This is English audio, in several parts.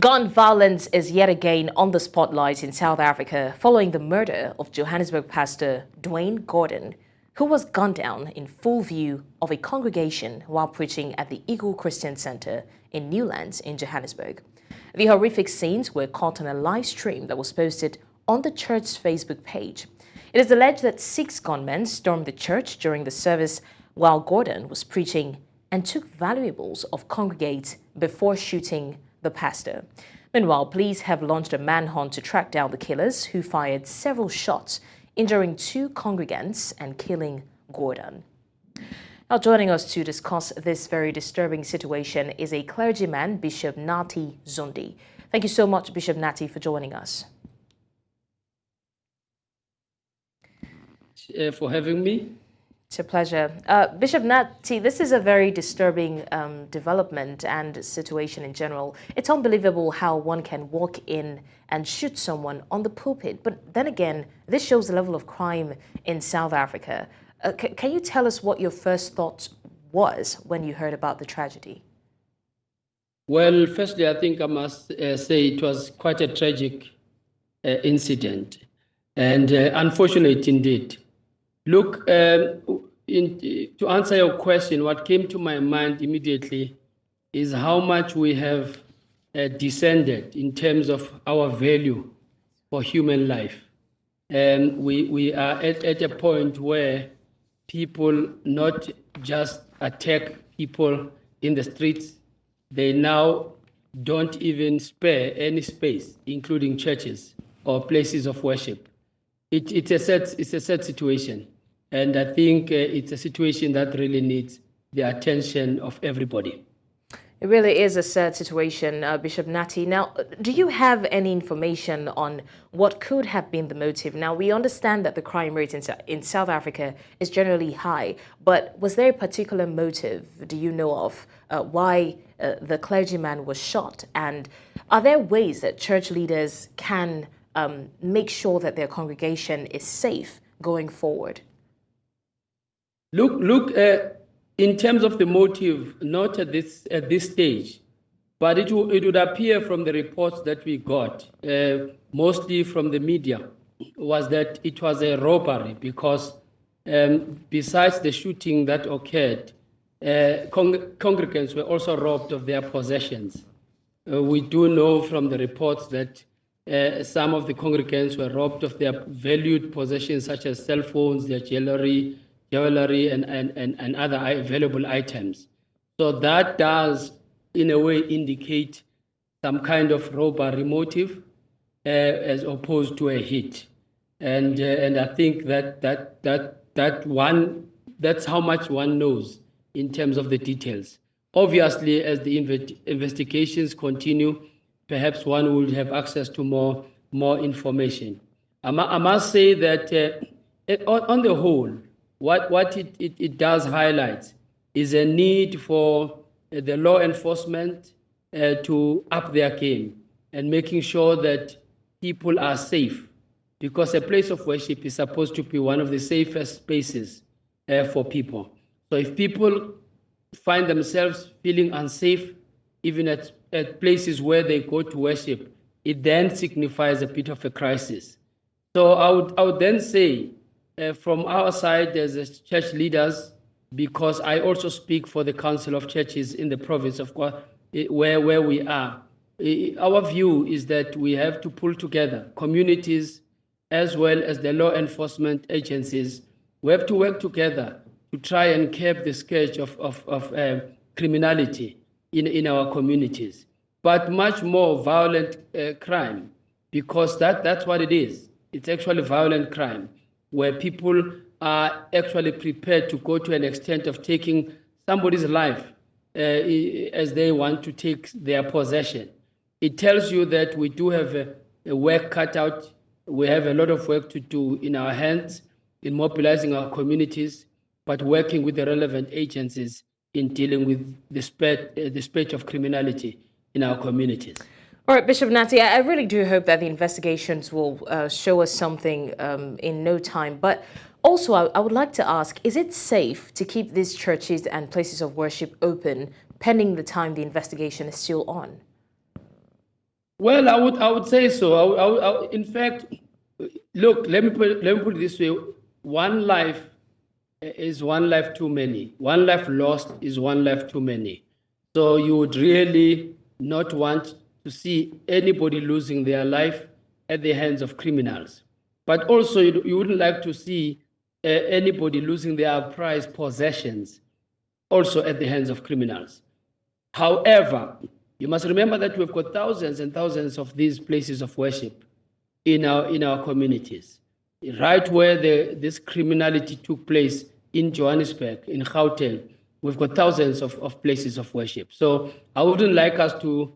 Gun violence is yet again on the spotlight in South Africa following the murder of Johannesburg pastor Dwayne Gordon, who was gunned down in full view of a congregation while preaching at the Eagle Christian Center in Newlands in Johannesburg. The horrific scenes were caught on a live stream that was posted on the church's Facebook page. It is alleged that 6 gunmen stormed the church during the service while Gordon was preaching and took valuables of congregates before shooting the pastor. Meanwhile, police have launched a manhunt to track down the killers who fired several shots, injuring 2 congregants and killing Gordon. Now, joining us to discuss this very disturbing situation is a clergyman, Bishop Nathi Zondi. Thank you so much, Bishop Nathi, for joining us. For having me. It's a pleasure. Bishop Nathi, this is a very disturbing development and situation in general. It's unbelievable how one can walk in and shoot someone on the pulpit. But then again, this shows the level of crime in South Africa. Can you tell us what your first thought was when you heard about the tragedy? Well, firstly, I think I must say it was quite a tragic incident and unfortunate indeed. Look, to answer your question, what came to my mind immediately is how much we have descended in terms of our value for human life. And we are at a point where people not just attack people in the streets, they now don't even spare any space, including churches or places of worship. It's a sad situation. And I think it's a situation that really needs the attention of everybody. It really is a sad situation, Bishop Nathi. Now, do you have any information on what could have been the motive? Now, we understand that the crime rate in South Africa is generally high, but was there a particular motive, do you know of, why the clergyman was shot? And are there ways that church leaders can make sure that their congregation is safe going forward? Look. In terms of the motive, not at this stage, but it would appear from the reports that we got, mostly from the media, was that it was a robbery because besides the shooting that occurred, congregants were also robbed of their possessions. We do know from the reports that some of the congregants were robbed of their valued possessions such as cell phones, their jewelry and other valuable items. So that does, in a way, indicate some kind of robbery motive as opposed to a hit. And I think that's how much one knows in terms of the details. Obviously, as the investigations continue, perhaps one will have access to more information. I must say that on the whole, what it does highlight is a need for the law enforcement to up their game and making sure that people are safe, because a place of worship is supposed to be one of the safest spaces for people. So if people find themselves feeling unsafe, even at places where they go to worship, it then signifies a bit of a crisis. So I would then say, from our side as church leaders, because I also speak for the Council of Churches in the province of where we are, our view is that we have to pull together communities as well as the law enforcement agencies. We have to work together to try and curb the scourge of criminality in our communities, but much more violent crime, because that's what it is. It's actually violent crime, where people are actually prepared to go to an extent of taking somebody's life as they want to take their possession. It tells you that we do have a work cut out. We have a lot of work to do in our hands in mobilizing our communities, but working with the relevant agencies in dealing with the spread of criminality in our communities. All right, Bishop Nathi, I really do hope that the investigations will show us something in no time. But also, I would like to ask, is it safe to keep these churches and places of worship open pending the time the investigation is still on? Well, I would say so. In fact, look, let me put it this way: one life is one life too many. One life lost is one life too many. So you would really not want to see anybody losing their life at the hands of criminals. But also, you wouldn't like to see anybody losing their prized possessions also at the hands of criminals. However, you must remember that we've got thousands and thousands of these places of worship in our communities. Right where this criminality took place in Johannesburg, in Gauteng, we've got thousands of places of worship. So I wouldn't like us to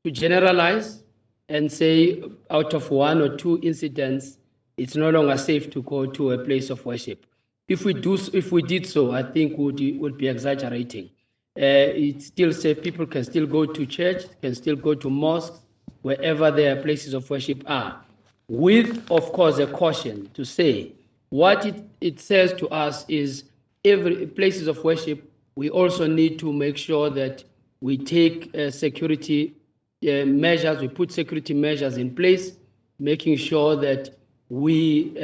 generalize and say out of one or two incidents, it's no longer safe to go to a place of worship. If we did so, I think would be exaggerating. It's still safe. People can still go to church, can still go to mosques, wherever their places of worship are, with, of course, a caution to say what it says to us is every places of worship, we also need to make sure that we take security measures, we put security measures in place, making sure that we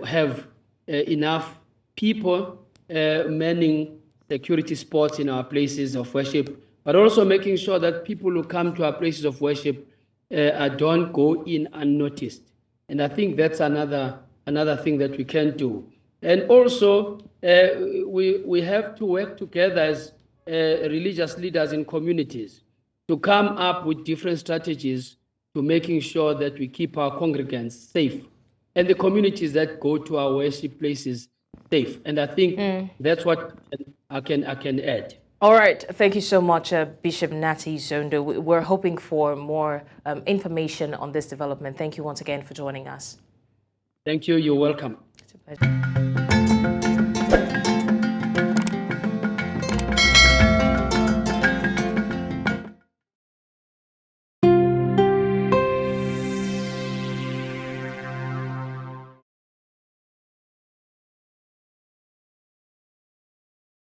have enough people manning security spots in our places of worship, but also making sure that people who come to our places of worship don't go in unnoticed. And I think that's another thing that we can do. And also, we have to work together as religious leaders in communities to come up with different strategies to making sure that we keep our congregants safe and the communities that go to our worship places safe. And I think that's what I can add. All right. Thank you so much, Bishop Nathi Zondi. We're hoping for more information on this development. Thank you once again for joining us. Thank you. You're welcome. It's a pleasure.